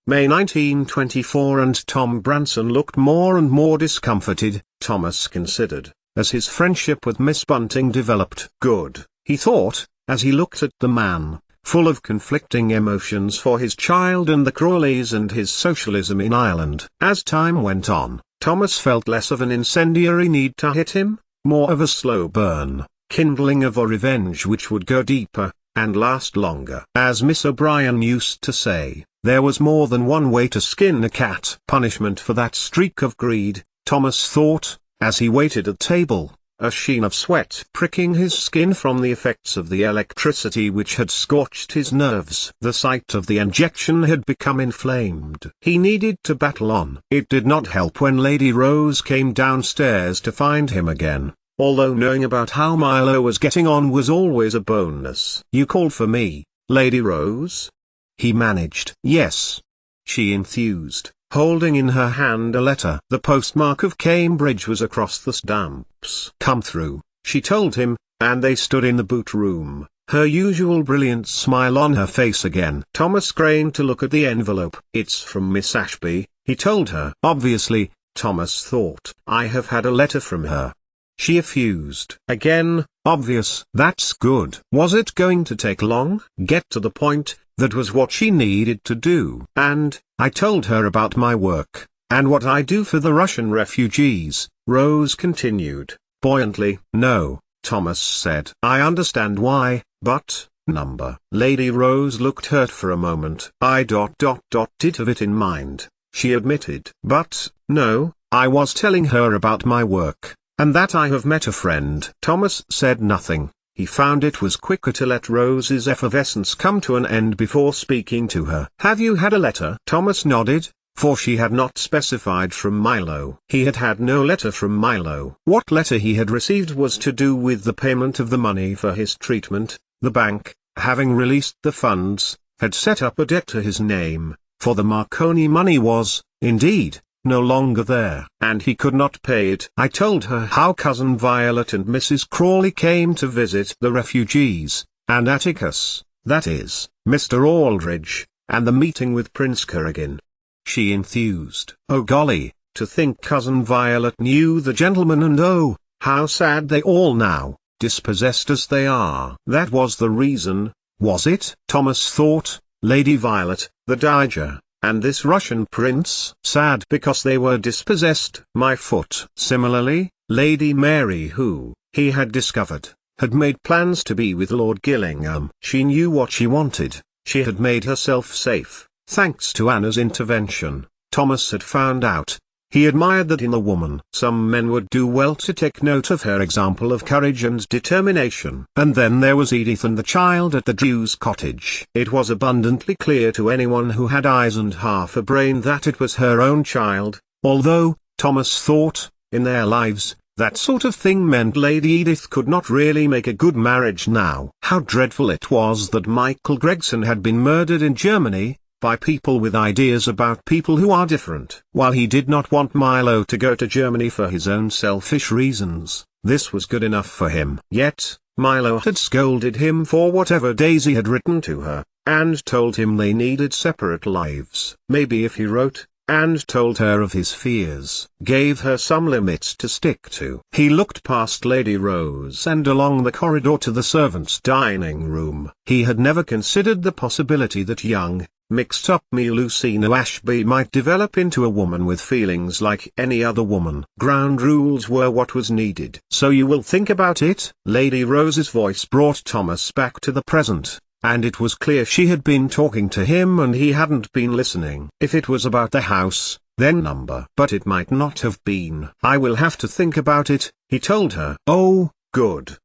May 1924, and Tom Branson looked more and more discomforted, Thomas considered, as his friendship with Miss Bunting developed. Good, he thought, as he looked at the man, full of conflicting emotions for his child and the Crawleys and his socialism in Ireland. As time went on, Thomas felt less of an incendiary need to hit him, more of a slow burn, kindling of a revenge which would go deeper, and last longer. As Miss O'Brien used to say, there was more than one way to skin a cat. Punishment for that streak of greed, Thomas thought, as he waited at table, a sheen of sweat pricking his skin from the effects of the electricity which had scorched his nerves. The site of the injection had become inflamed. He needed to battle on. It did not help when Lady Rose came downstairs to find him again, although knowing about how Milo was getting on was always a bonus. "You called for me, Lady Rose?" he managed. "Yes," she enthused, holding in her hand a letter. The postmark of Cambridge was across the stamps. "Come through," she told him, and they stood in the boot room, her usual brilliant smile on her face again. Thomas craned to look at the envelope. "It's from Miss Ashby," he told her. Obviously, Thomas thought. "I have had a letter from her," she effused. Again, obvious. That's good. Was it going to take long? Get to the point, that was what she needed to do. "And, I told her about my work, and what I do for the Russian refugees," Rose continued, buoyantly. "No," Thomas said. "I understand why, but, number." Lady Rose looked hurt for a moment. "I did have it in mind," she admitted. "But, no, I was telling her about my work, and that I have met a friend." Thomas said nothing. He found it was quicker to let Rose's effervescence come to an end before speaking to her. "Have you had a letter?" Thomas nodded, for she had not specified from Milo. He had had no letter from Milo. What letter he had received was to do with the payment of the money for his treatment. The bank, having released the funds, had set up a debt to his name, for the Marconi money was, indeed, no longer there, and he could not pay it. "I told her how Cousin Violet and Mrs. Crawley came to visit the refugees, and Atticus, that is, Mr. Aldridge, and the meeting with Prince Kuragin," she enthused. "Oh golly, to think Cousin Violet knew the gentleman, and oh, how sad they all now, dispossessed as they are." That was the reason, was it? Thomas thought. Lady Violet, the Dowager, and this Russian prince. Sad because they were dispossessed. My foot. Similarly, Lady Mary, who, he had discovered, had made plans to be with Lord Gillingham. She knew what she wanted. She had made herself safe, thanks to Anna's intervention. Thomas had found out. He admired that in a woman. Some men would do well to take note of her example of courage and determination. And then there was Edith and the child at the Jew's cottage. It was abundantly clear to anyone who had eyes and half a brain that it was her own child, although, Thomas thought, in their lives, that sort of thing meant Lady Edith could not really make a good marriage now. How dreadful it was that Michael Gregson had been murdered in Germany, by people with ideas about people who are different. While he did not want Milo to go to Germany for his own selfish reasons, this was good enough for him. Yet, Milo had scolded him for whatever Daisy had written to her, and told him they needed separate lives. Maybe if he wrote, and told her of his fears, gave her some limits to stick to. He looked past Lady Rose and along the corridor to the servants' dining room. He had never considered the possibility that young, mixed-up Lucina Ashby might develop into a woman with feelings like any other woman. Ground rules were what was needed. "So you will think about it?" Lady Rose's voice brought Thomas back to the present, and it was clear she had been talking to him and he hadn't been listening. "If it was about the house, then number. But it might not have been." "I will have to think about it," he told her. "Oh, good!"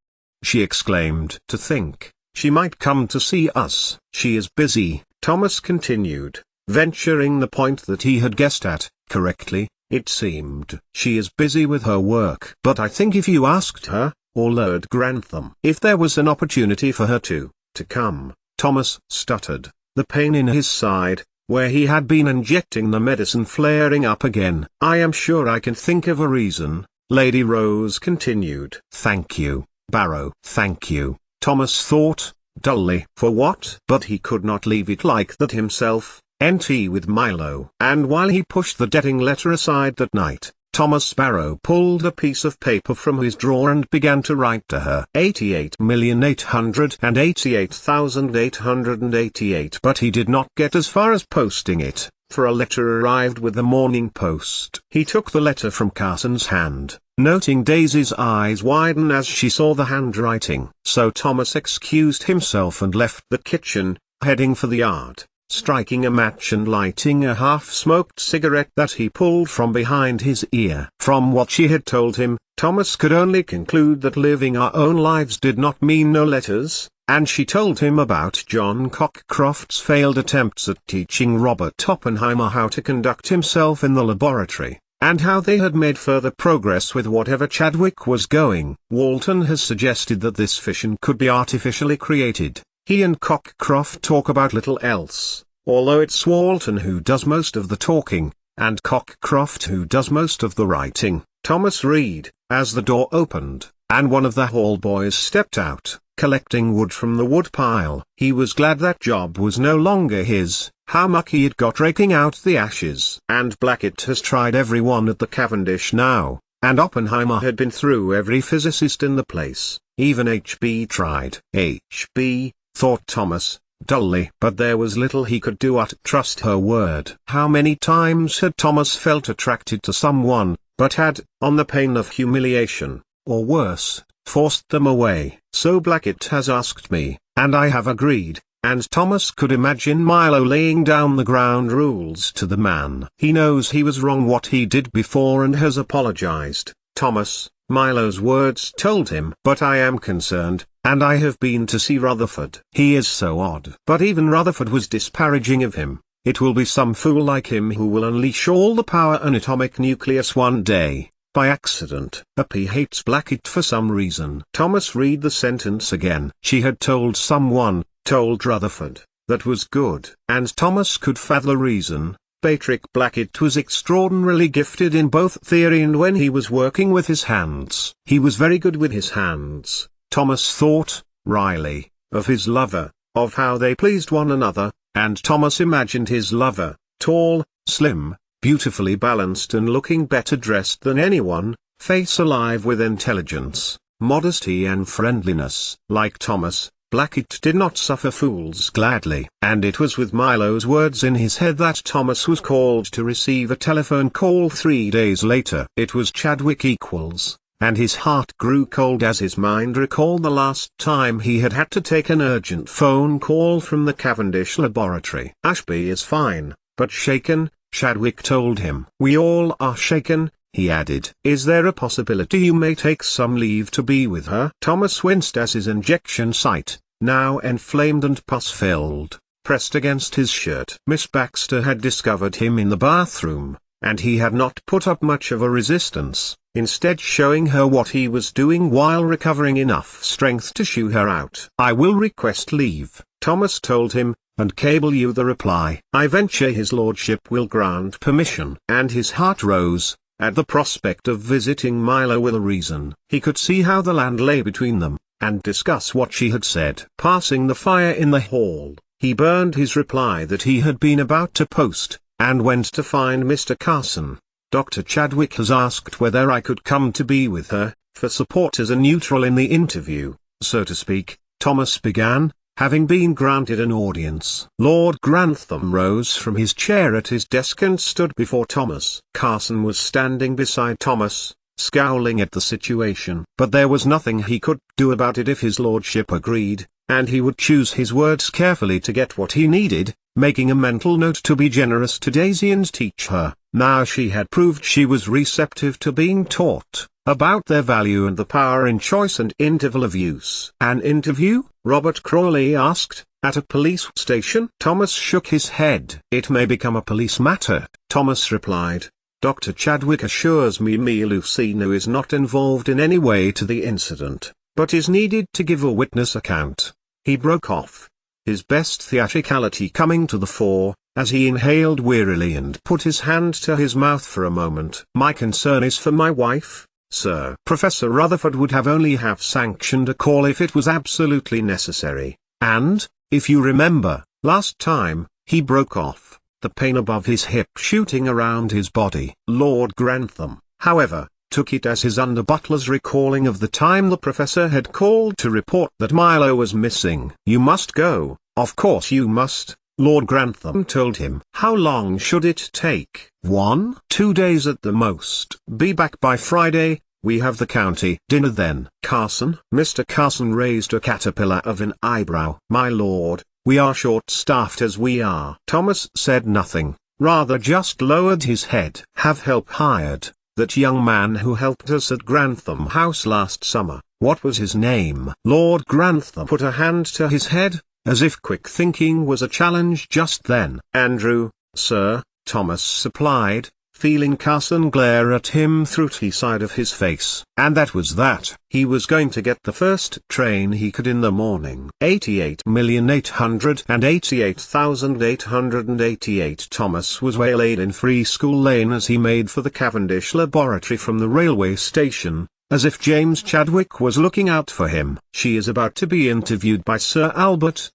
she exclaimed. "To think, she might come to see us." "She is busy," Thomas continued, venturing the point that he had guessed at, correctly, it seemed. "She is busy with her work. But I think if you asked her, or Lord Grantham, if there was an opportunity for her to come," Thomas stuttered, the pain in his side, where he had been injecting the medicine flaring up again. "I am sure I can think of a reason," Lady Rose continued. "Thank you, Barrow." "Thank you," Thomas thought, dully. For what? But he could not leave it like that himself. NT with Milo. And while he pushed the dating letter aside that night, Thomas Barrow pulled a piece of paper from his drawer and began to write to her. 88,888,888, but he did not get as far as posting it, for a letter arrived with the morning post. He took the letter from Carson's hand, noting Daisy's eyes widen as she saw the handwriting. So Thomas excused himself and left the kitchen, heading for the yard, striking a match and lighting a half-smoked cigarette that he pulled from behind his ear. From what she had told him, Thomas could only conclude that living our own lives did not mean no letters, and she told him about John Cockcroft's failed attempts at teaching Robert Oppenheimer how to conduct himself in the laboratory, and how they had made further progress with whatever Chadwick was going. Walton has suggested that this fission could be artificially created. He and Cockcroft talk about little else, although it's Walton who does most of the talking, and Cockcroft who does most of the writing. Thomas read, as the door opened, and one of the hall boys stepped out, collecting wood from the wood pile. He was glad that job was no longer his. How mucky it got raking out the ashes. And Blackett has tried everyone at the Cavendish now, and Oppenheimer had been through every physicist in the place. Even HB tried. HB, thought Thomas, dully. But there was little he could do but trust her word. How many times had Thomas felt attracted to someone, but had, on the pain of humiliation, or worse, forced them away? So Blackett has asked me, and I have agreed. And Thomas could imagine Milo laying down the ground rules to the man. He knows he was wrong what he did before and has apologized. Thomas, Milo's words told him. But I am concerned, and I have been to see Rutherford. He is so odd. But even Rutherford was disparaging of him. It will be some fool like him who will unleash all the power an atomic nucleus one day, by accident. Abbey hates Blackett for some reason. Thomas read the sentence again. She had told someone, told Rutherford, that was good. And Thomas could fathom the reason. Patrick Blackett was extraordinarily gifted in both theory and when he was working with his hands. He was very good with his hands, Thomas thought, wryly, of his lover, of how they pleased one another, and Thomas imagined his lover, tall, slim, beautifully balanced and looking better dressed than anyone, face alive with intelligence, modesty and friendliness. Like Thomas, Blackett did not suffer fools gladly. And it was with Milo's words in his head that Thomas was called to receive a telephone call 3 days later. It was Chadwick equals, and his heart grew cold as his mind recalled the last time he had had to take an urgent phone call from the Cavendish laboratory. Ashby is fine, but shaken, Chadwick told him. We all are shaken, he added. Is there a possibility you may take some leave to be with her? Thomas winced as his injection site, now inflamed and pus-filled, pressed against his shirt. Miss Baxter had discovered him in the bathroom, and he had not put up much of a resistance, instead showing her what he was doing while recovering enough strength to shoo her out. I will request leave, Thomas told him, and cable you the reply. I venture his lordship will grant permission. And his heart rose, at the prospect of visiting Milo with a reason. He could see how the land lay between them, and discuss what she had said. Passing the fire in the hall, he burned his reply that he had been about to post, and went to find Mr. Carson. Dr. Chadwick has asked whether I could come to be with her, for support as a neutral in the interview, so to speak, Thomas began, having been granted an audience. Lord Grantham rose from his chair at his desk and stood before Thomas. Carson was standing beside Thomas, scowling at the situation. But there was nothing he could do about it if his lordship agreed, and he would choose his words carefully to get what he needed, making a mental note to be generous to Daisy and teach her. Now she had proved she was receptive to being taught, about their value and the power in choice and interval of use. An interview? Robert Crawley asked, at a police station? Thomas shook his head. It may become a police matter, Thomas replied. Dr. Chadwick assures me Lucino is not involved in any way to the incident, but is needed to give a witness account. He broke off, his best theatricality coming to the fore, as he inhaled wearily and put his hand to his mouth for a moment. My concern is for my wife, sir. Professor Rutherford would have only have sanctioned a call if it was absolutely necessary, and, if you remember, last time, he broke off, the pain above his hip shooting around his body. Lord Grantham, however, took it as his under-butler's recalling of the time the professor had called to report that Milo was missing. "You must go, of course you must," Lord Grantham told him. "How long should it take?" 1-2 days at the most. "Be back by Friday. We have the county dinner then." "Carson?" Mr. Carson raised a caterpillar of an eyebrow. "My lord, we are short-staffed as we are." Thomas said nothing, rather just lowered his head. "Have help hired. That young man who helped us at Grantham House last summer, what was his name?" Lord Grantham put a hand to his head, as if quick thinking was a challenge just then. "Andrew, sir," Thomas supplied, feeling Carson glare at him through the side of his face. And that was that. He was going to get the first train he could in the morning. 88,888,888 Thomas was waylaid in Free School Lane as he made for the Cavendish Laboratory from the railway station, as if James Chadwick was looking out for him. "She is about to be interviewed by Sir Albert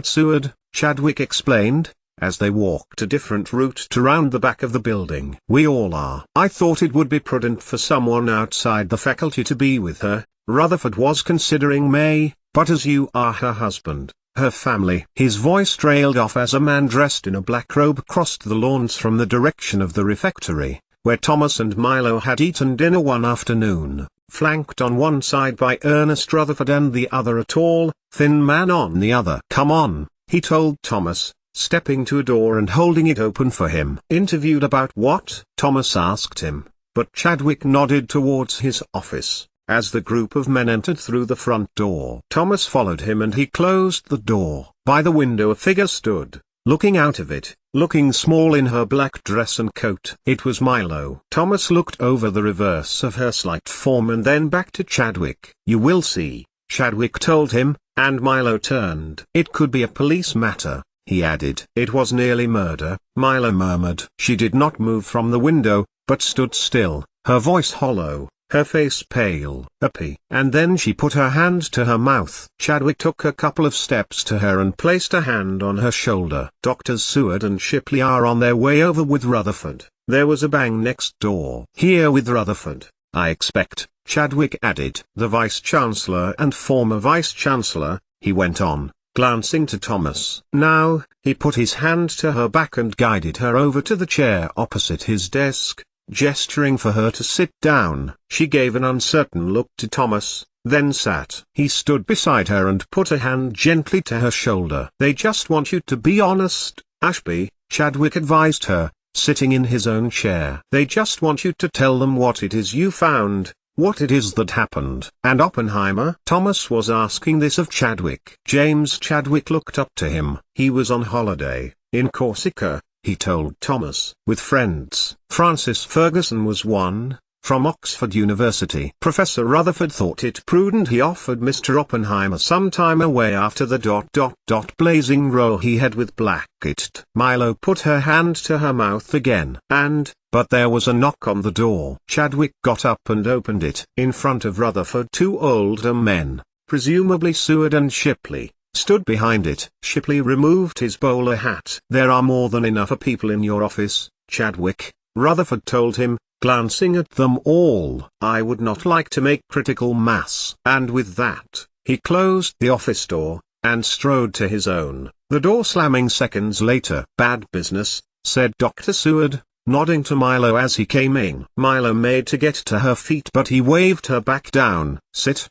Seward," Chadwick explained, as they walked a different route to round the back of the building. "We all are." "I thought it would be prudent for someone outside the faculty to be with her." Rutherford was considering May, "but as you are her husband, her family." His voice trailed off as a man dressed in a black robe crossed the lawns from the direction of the refectory, where Thomas and Milo had eaten dinner one afternoon, flanked on one side by Ernest Rutherford and the other a tall, thin man on the other. "Come on," he told Thomas, stepping to a door and holding it open for him. "Interviewed about what?" Thomas asked him, but Chadwick nodded towards his office, as the group of men entered through the front door. Thomas followed him and he closed the door. By the window a figure stood, looking out of it, looking small in her black dress and coat. It was Milo. Thomas looked over the reverse of her slight form and then back to Chadwick. "You will see," Chadwick told him, and Milo turned. "It could be a police matter," he added. "It was nearly murder," Milo murmured. She did not move from the window, but stood still, her voice hollow, her face pale. "Abbey." And then she put her hand to her mouth. Chadwick took a couple of steps to her and placed a hand on her shoulder. "Doctors Seward and Shipley are on their way over with Rutherford." There was a bang next door. "Here with Rutherford, I expect," Chadwick added. "The Vice-Chancellor and former Vice-Chancellor," he went on, glancing to Thomas. "Now," he put his hand to her back and guided her over to the chair opposite his desk, gesturing for her to sit down. She gave an uncertain look to Thomas, then sat. He stood beside her and put a hand gently to her shoulder. "They just want you to be honest, Ashby," Chadwick advised her, sitting in his own chair. "They just want you to tell them what it is you found, what it is that happened." "And Oppenheimer?" Thomas was asking this of Chadwick. James Chadwick looked up to him. "He was on holiday, in Corsica," he told Thomas. "With friends." Francis Ferguson was one, from Oxford University. Professor Rutherford thought it prudent he offered Mr. Oppenheimer some time away after the blazing row he had with Blackett. Milo put her hand to her mouth again. But there was a knock on the door. Chadwick got up and opened it. In front of Rutherford 2 older men, presumably Seward and Shipley, stood behind it. Shipley removed his bowler hat. "There are more than enough people in your office, Chadwick," Rutherford told him, glancing at them all. "I would not like to make critical mass." And with that, he closed the office door, and strode to his own, the door slamming seconds later. "Bad business," said Dr. Seward, nodding to Milo as he came in. Milo made to get to her feet but he waved her back down. Sit,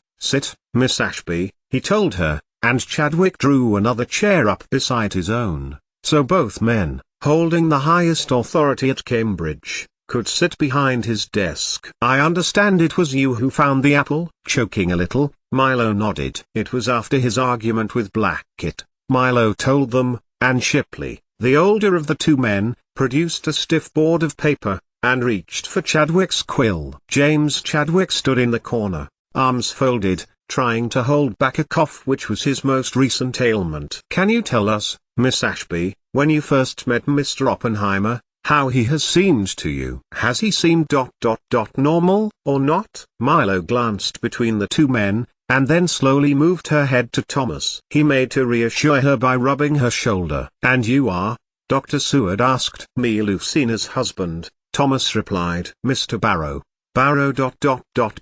Miss Ashby," he told her, and Chadwick drew another chair up beside his own, so both men, holding the highest authority at Cambridge, could sit behind his desk. "I understand it was you who found the apple?" Choking a little, Milo nodded. "It was after his argument with Blackett," Milo told them, and Shipley, the older of the 2 men, produced a stiff board of paper, and reached for Chadwick's quill. James Chadwick stood in the corner, arms folded, trying to hold back a cough which was his most recent ailment. "Can you tell us, Miss Ashby, when you first met Mr. Oppenheimer, how he has seemed to you? Has he seemed normal, or not?" Milo glanced between the 2 men, and then slowly moved her head to Thomas. He made to reassure her by rubbing her shoulder. "And you are, Dr. Seward asked. "Me, Lucina's husband," Thomas replied. "Mr. Barrow." "Barrow ...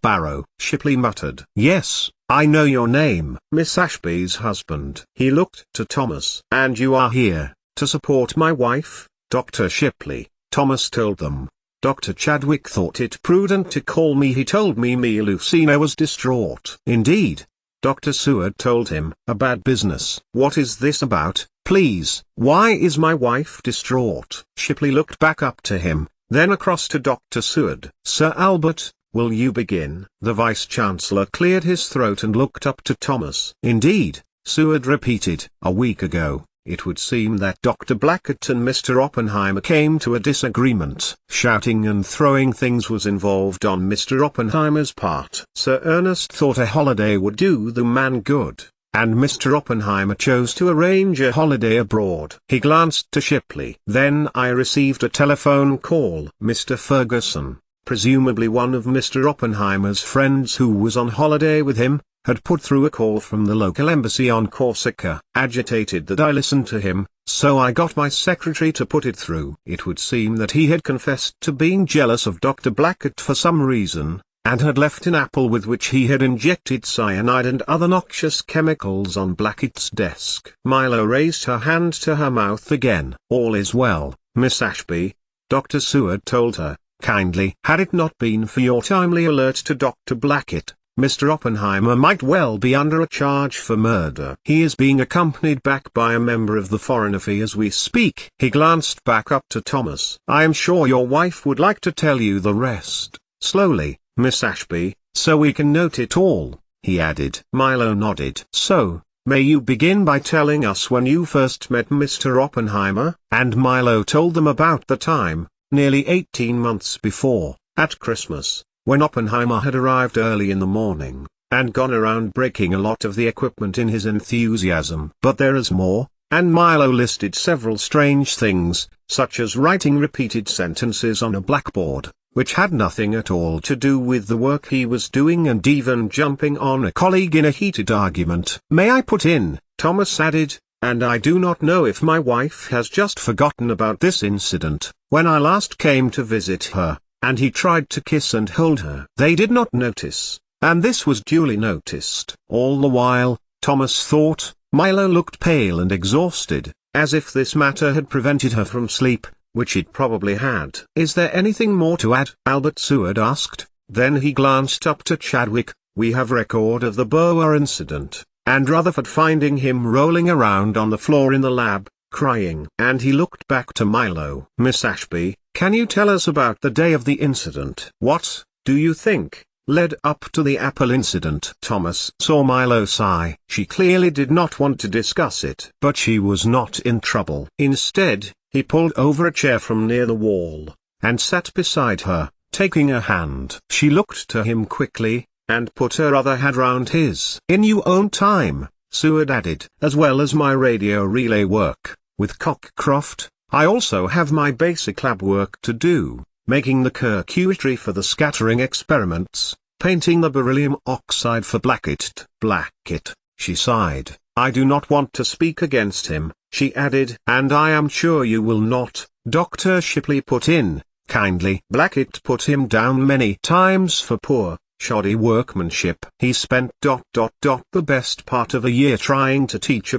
Barrow," Shipley muttered. "Yes, I know your name." "Miss Ashby's husband." He looked to Thomas. "And you are here to support my wife, Dr. Shipley," Thomas told them. "Dr. Chadwick thought it prudent to call me. He told me Lucina was distraught." "Indeed?" Dr. Seward told him. "A bad business." "What is this about, please? Why is my wife distraught?" Shipley looked back up to him, then across to Dr. Seward. "Sir Albert, will you begin?" The Vice-Chancellor cleared his throat and looked up to Thomas. "Indeed," Seward repeated. "A week ago, it would seem that Dr. Blackett and Mr. Oppenheimer came to a disagreement. Shouting and throwing things was involved on Mr. Oppenheimer's part. Sir Ernest thought a holiday would do the man good, and Mr. Oppenheimer chose to arrange a holiday abroad." He glanced to Shipley. "Then I received a telephone call. Mr. Ferguson, presumably one of Mr. Oppenheimer's friends who was on holiday with him, had put through a call from the local embassy on Corsica. Agitated that I listened to him, so I got my secretary to put it through. It would seem that he had confessed to being jealous of Dr. Blackett for some reason, and had left an apple with which he had injected cyanide and other noxious chemicals on Blackett's desk." Milo raised her hand to her mouth again. "All is well, Miss Ashby," Dr. Seward told her, kindly. "Had it not been for your timely alert to Dr. Blackett, Mr. Oppenheimer might well be under a charge for murder. He is being accompanied back by a member of the Foreign Office as we speak." He glanced back up to Thomas. "I am sure your wife would like to tell you the rest, slowly, Miss Ashby, so we can note it all," he added. Milo nodded. "So, may you begin by telling us when you first met Mr. Oppenheimer?" And Milo told them about the time, nearly 18 months before, at Christmas, when Oppenheimer had arrived early in the morning, and gone around breaking a lot of the equipment in his enthusiasm. "But there is more," and Milo listed several strange things, such as writing repeated sentences on a blackboard, which had nothing at all to do with the work he was doing, and even jumping on a colleague in a heated argument. "May I put in," Thomas added, "and I do not know if my wife has just forgotten about this incident, when I last came to visit her, and he tried to kiss and hold her. They did not notice, and this was duly noticed." All the while, Thomas thought, Milo looked pale and exhausted, as if this matter had prevented her from sleep, which it probably had. "Is there anything more to add?" Albert Seward asked. Then he glanced up to Chadwick. "We have record of the Boer incident, and Rutherford finding him rolling around on the floor in the lab, crying." And he looked back to Milo. "Miss Ashby, can you tell us about the day of the incident? What, do you think, led up to the apple incident?" Thomas saw Milo sigh. She clearly did not want to discuss it. But she was not in trouble. Instead, he pulled over a chair from near the wall, and sat beside her, taking her hand. She looked to him quickly, and put her other hand round his. "In your own time," Seward added. "As well as my radio relay work, with Cockcroft, I also have my basic lab work to do, making the circuitry for the scattering experiments, painting the beryllium oxide for Blackett." "Blackett," she sighed. "I do not want to speak against him," she added. "And I am sure you will not," Dr. Shipley put in, kindly. "Blackett put him down many times for poor, shoddy workmanship. He spent ... the best part of a year trying to teach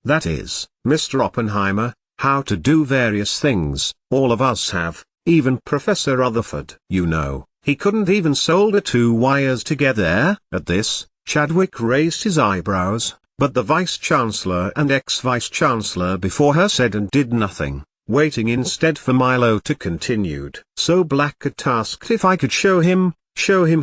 that is, Mr. Oppenheimer, how to do various things. All of us have, even Professor Rutherford. You know, he couldn't even solder two wires together." At this, Chadwick raised his eyebrows, but the Vice-Chancellor and ex-Vice-Chancellor before her said and did nothing, waiting instead for Milo to continue. "So Blackett asked if I could show him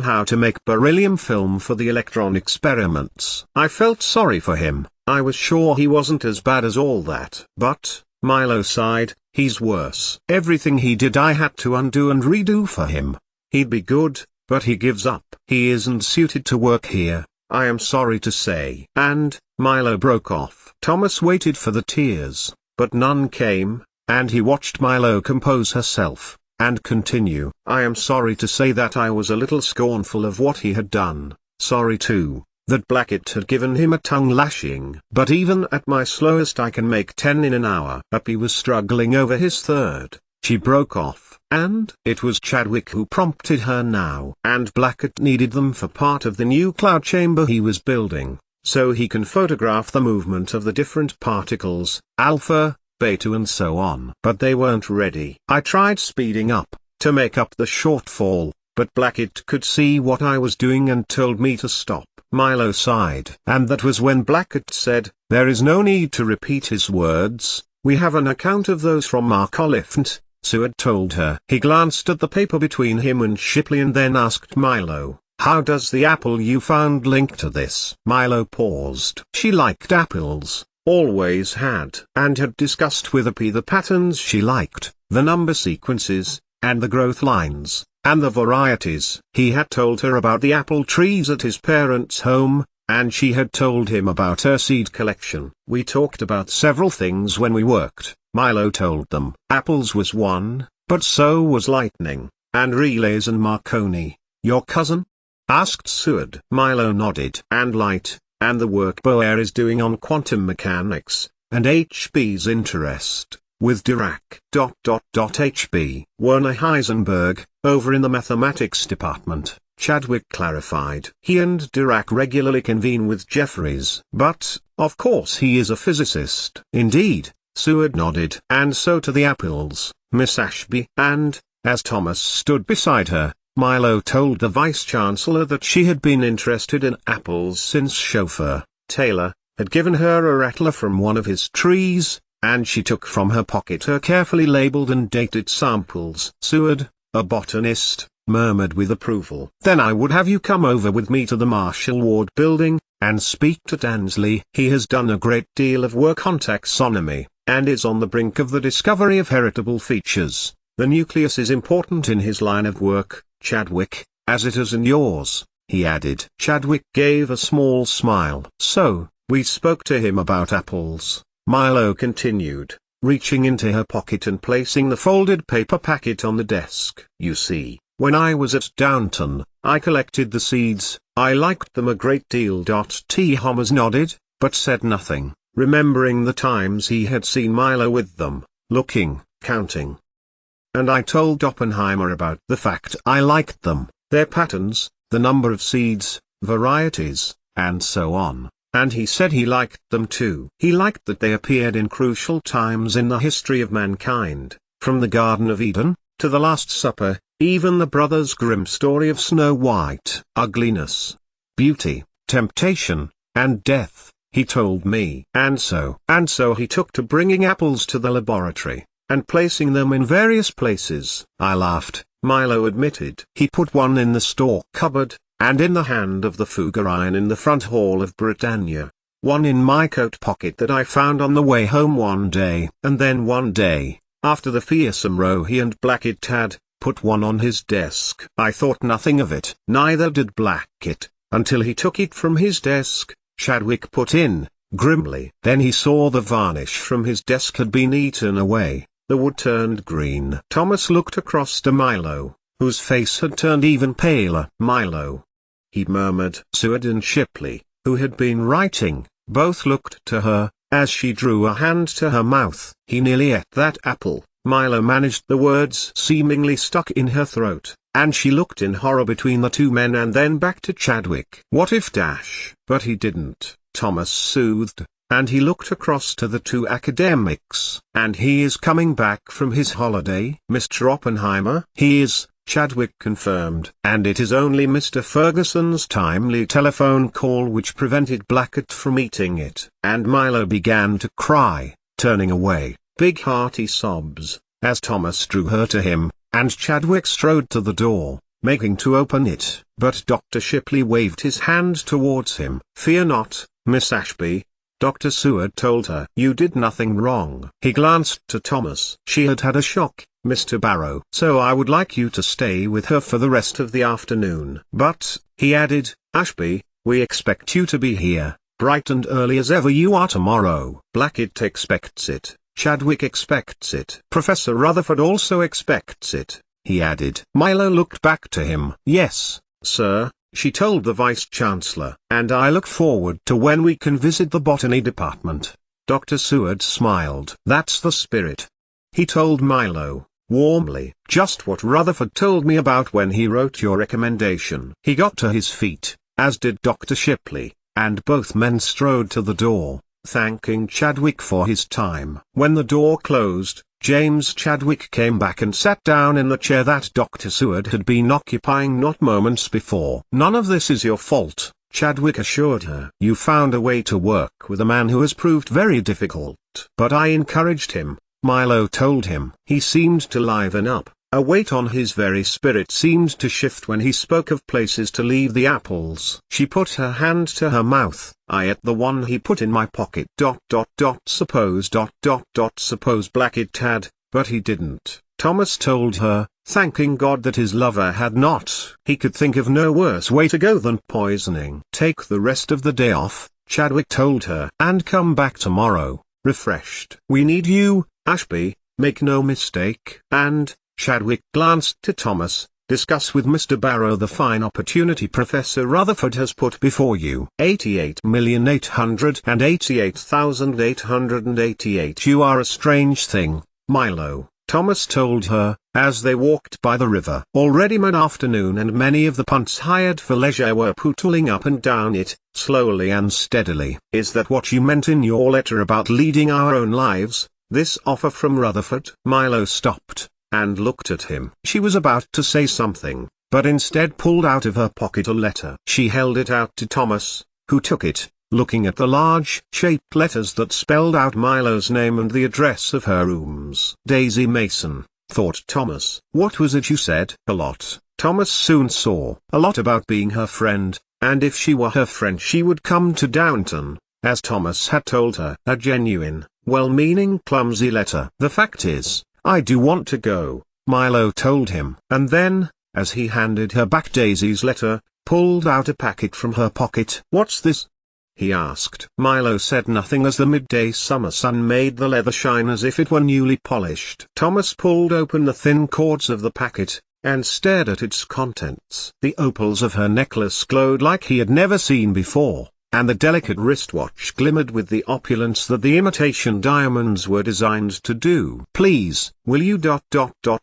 how to make beryllium film for the electron experiments. I felt sorry for him. I was sure he wasn't as bad as all that. But," Milo sighed, "he's worse. Everything he did I had to undo and redo for him. He'd be good, but he gives up. He isn't suited to work here, I am sorry to say." And, Milo broke off. Thomas waited for the tears, but none came, and he watched Milo compose herself, and continue. "I am sorry to say that I was a little scornful of what he had done. Sorry too, that Blackett had given him a tongue lashing. But even at my slowest I can make 10 in an hour. Abbey was struggling over his third. She broke off, and it was Chadwick who prompted her now. And Blackett needed them for part of the new cloud chamber he was building, so he can photograph the movement of the different particles, alpha, beta and so on. But they weren't ready. I tried speeding up, to make up the shortfall, but Blackett could see what I was doing and told me to stop. Milo sighed. And that was when Blackett said, "There is no need to repeat his words, we have an account of those from Mark Oliphant," Seward told her. He glanced at the paper between him and Shipley and then asked Milo, "How does the apple you found link to this?" Milo paused. She liked apples, always had, and had discussed with Abbey the patterns she liked, the number sequences, and the growth lines, and the varieties. He had told her about the apple trees at his parents' home, and she had told him about her seed collection. We talked about several things when we worked, Milo told them. Apples was one, but so was lightning, and relays and Marconi. "Your cousin?" asked Seward. Milo nodded. "And light, and the work Boer is doing on quantum mechanics, and HB's interest, with Dirac. HB. Werner Heisenberg, over in the mathematics department," Chadwick clarified. "He and Dirac regularly convene with Jeffries. But, of course he is a physicist." "Indeed," Seward nodded. "And so to the apples, Miss Ashby." And, as Thomas stood beside her, Milo told the Vice-Chancellor that she had been interested in apples since chauffeur, Taylor, had given her a rattler from one of his trees, and she took from her pocket her carefully labeled and dated samples. Seward, a botanist, murmured with approval. "Then I would have you come over with me to the Marshall Ward building, and speak to Dansley. He has done a great deal of work on taxonomy, and is on the brink of the discovery of heritable features. The nucleus is important in his line of work, Chadwick, as it is in yours," he added. Chadwick gave a small smile. "So, we spoke to him about apples," Milo continued, reaching into her pocket and placing the folded paper packet on the desk. "You see, when I was at Downton, I collected the seeds. I liked them a great deal." T. Hommers nodded, but said nothing, remembering the times he had seen Milo with them, looking, counting. "And I told Oppenheimer about the fact I liked them, their patterns, the number of seeds, varieties, and so on. And he said he liked them too. He liked that they appeared in crucial times in the history of mankind, from the Garden of Eden, to the Last Supper, even the Brothers Grimm story of Snow White. Ugliness, beauty, temptation, and death, he told me. And so he took to bringing apples to the laboratory, and placing them in various places." I laughed, Milo admitted. "He put one in the store cupboard, and in the hand of the Fugarian in the front hall of Britannia, one in my coat pocket that I found on the way home one day, and then one day, after the fearsome row he and Blackett had, put one on his desk. I thought nothing of it." "Neither did Blackett, until he took it from his desk," Chadwick put in, grimly. "Then he saw the varnish from his desk had been eaten away, the wood turned green." Thomas looked across to Milo, whose face had turned even paler. "Milo," he murmured. Seward and Shipley, who had been writing, both looked to her, as she drew a hand to her mouth. "He nearly ate that apple." Milo managed the words seemingly stuck in her throat, and she looked in horror between the two men and then back to Chadwick. "What if dash?" "But he didn't," Thomas soothed, and he looked across to the two academics. "And he is coming back from his holiday?" "Mr. Oppenheimer?" "He is," Chadwick confirmed. And it is only Mr. Ferguson's timely telephone call which prevented Blackett from eating it. And Milo began to cry, turning away, big hearty sobs, as Thomas drew her to him, and Chadwick strode to the door, making to open it. But Dr. Shipley waved his hand towards him. "Fear not, Miss Ashby," Dr. Seward told her. "You did nothing wrong." He glanced to Thomas. "She had had a shock, Mr. Barrow. So I would like you to stay with her for the rest of the afternoon." "But," he added, "Ashby, we expect you to be here, bright and early as ever you are tomorrow." "Blackett expects it, Chadwick expects it. Professor Rutherford also expects it," he added. Milo looked back to him. "Yes, sir, she told the Vice-Chancellor. "And I look forward to when we can visit the botany department." Dr. Seward smiled. "That's the spirit," he told Milo, warmly. "Just what Rutherford told me about when he wrote your recommendation." He got to his feet, as did Dr. Shipley, and both men strode to the door, thanking Chadwick for his time. When the door closed, James Chadwick came back and sat down in the chair that Dr. Seward had been occupying not moments before. "None of this is your fault," Chadwick assured her. "You found a way to work with a man who has proved very difficult." "But I encouraged him," Milo told him. "He seemed to liven up. A weight on his very spirit seemed to shift when he spoke of places to leave the apples." She put her hand to her mouth. "I ate the one he put in my pocket. Suppose Blackett had, but he didn't," Thomas told her, thanking God that his lover had not. He could think of no worse way to go than poisoning. "Take the rest of the day off," Chadwick told her, "and come back tomorrow, refreshed. We need you, Ashby, make no mistake." And, Chadwick glanced to Thomas, "Discuss with Mr. Barrow the fine opportunity Professor Rutherford has put before you." 88,888,888. "You are a strange thing, Milo," Thomas told her, as they walked by the river. Already mid-afternoon and many of the punts hired for leisure were pootling up and down it, slowly and steadily. "Is that what you meant in your letter about leading our own lives, this offer from Rutherford?" Milo stopped, and looked at him. She was about to say something, but instead pulled out of her pocket a letter. She held it out to Thomas, who took it, looking at the large, shaped letters that spelled out Milo's name and the address of her rooms. "Daisy Mason," thought Thomas. "What was it you said?" "A lot." Thomas soon saw. A lot about being her friend, and if she were her friend she would come to Downton, as Thomas had told her. A genuine, well-meaning clumsy letter. "The fact is, I do want to go," Milo told him. And then, as he handed her back Daisy's letter, pulled out a packet from her pocket. "What's this?" he asked. Milo said nothing as the midday summer sun made the leather shine as if it were newly polished. Thomas pulled open the thin cords of the packet, and stared at its contents. The opals of her necklace glowed like he had never seen before, and the delicate wristwatch glimmered with the opulence that the imitation diamonds were designed to do. "Please, will you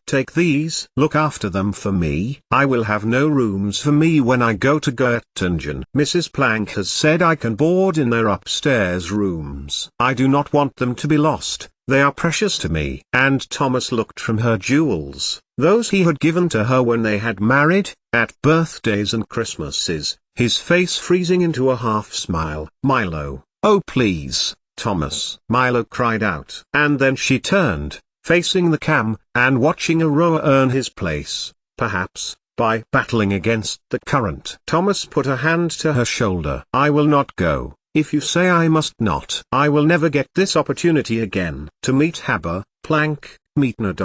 take these? Look after them for me. I will have no rooms for me when I go to Göttingen. Mrs. Plank has said I can board in their upstairs rooms. I do not want them to be lost, they are precious to me." And Thomas looked from her jewels, those he had given to her when they had married, at birthdays and Christmases, his face freezing into a half-smile. "Milo, oh please, Thomas!" Milo cried out. And then she turned, facing the cam, and watching a rower earn his place, perhaps, by battling against the current. Thomas put a hand to her shoulder. "I will not go, if you say I must not. I will never get this opportunity again. To meet Haber, Planck, Meitner.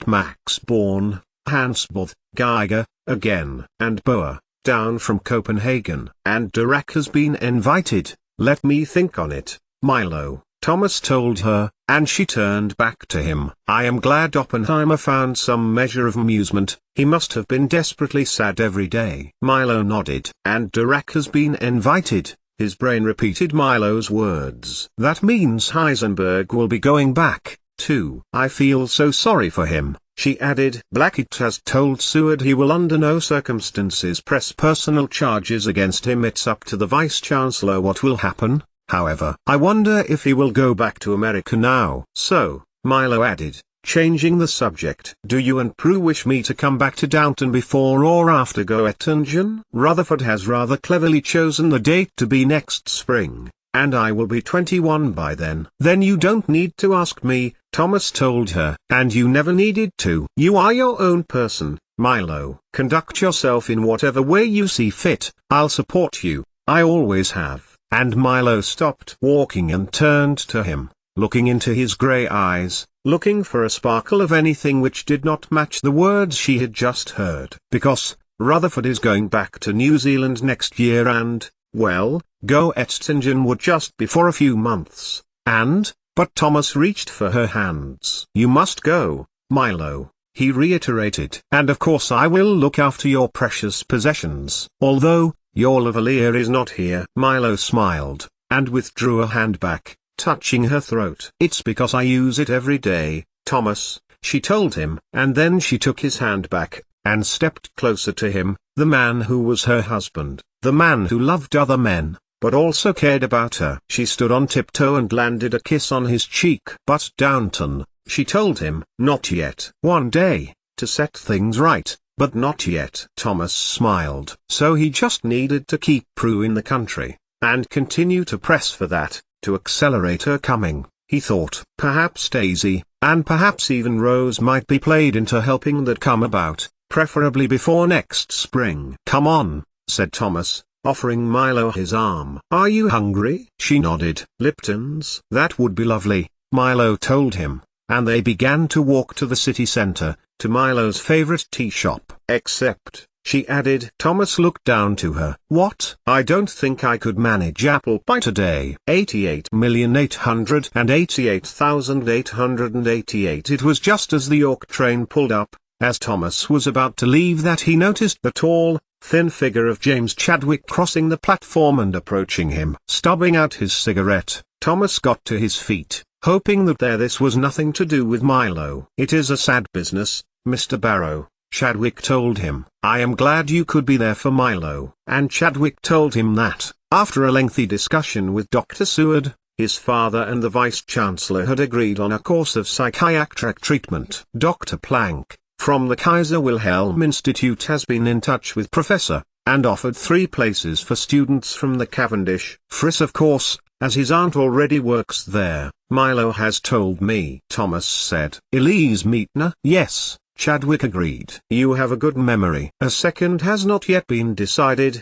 Max Born, Hansboth, Geiger, again. And Boer, down from Copenhagen. And Dirac has been invited. Let me think on it, Milo," Thomas told her, and she turned back to him. "I am glad Oppenheimer found some measure of amusement, he must have been desperately sad every day." Milo nodded. "And Dirac has been invited," his brain repeated Milo's words. "That means Heisenberg will be going back, too. I feel so sorry for him," she added. "Blackett has told Seward he will under no circumstances press personal charges against him. It's up to the Vice-Chancellor what will happen, however. I wonder if he will go back to America now." "So," Milo added, changing the subject, "do you and Prue wish me to come back to Downton before or after Göttingen? Rutherford has rather cleverly chosen the date to be next spring, and I will be 21 by then." "Then you don't need to ask me," Thomas told her. "And you never needed to. You are your own person, Milo. Conduct yourself in whatever way you see fit. I'll support you, I always have." And Milo stopped walking and turned to him, looking into his grey eyes, looking for a sparkle of anything which did not match the words she had just heard. "Because, Rutherford is going back to New Zealand next year and, well, Göttingen would just be for a few months, and," but Thomas reached for her hands. "You must go, Milo. he reiterated. "And of course I will look after your precious possessions. Although, your lavalier is not here." Milo smiled, and withdrew a hand back, touching her throat. "It's because I use it every day, Thomas," she told him. And then she took his hand back, and stepped closer to him, the man who was her husband, the man who loved other men, but also cared about her. She stood on tiptoe and landed a kiss on his cheek. "But Downton," she told him. "Not yet. One day, to set things right, but not yet." Thomas smiled. So he just needed to keep Prue in the country, and continue to press for that, to accelerate her coming, he thought. Perhaps Daisy, and perhaps even Rose might be played into helping that come about, preferably before next spring. "Come on," said Thomas, offering Milo his arm. "Are you hungry?" She nodded. "Lipton's?" "That would be lovely," Milo told him, and they began to walk to the city center, to Milo's favorite tea shop. "Except," she added. Thomas looked down to her. "What?" "I don't think I could manage apple pie today." 88,888,888. It was just as the York train pulled up, as Thomas was about to leave, that he noticed the tall, thin figure of James Chadwick crossing the platform and approaching him. Stubbing out his cigarette, Thomas got to his feet, hoping that this was nothing to do with Milo. "It is a sad business, Mr. Barrow," Chadwick told him. "I am glad you could be there for Milo." And Chadwick told him that, after a lengthy discussion with Dr. Seward, his father and the Vice-Chancellor had agreed on a course of psychiatric treatment. Dr. Planck, from the Kaiser Wilhelm Institute, has been in touch with Professor, and offered 3 places for students from the Cavendish. Friss, of course, as his aunt already works there, Milo has told me, Thomas said. "Elise Meitner?" "Yes," Chadwick agreed. "You have a good memory." "A second has not yet been decided,"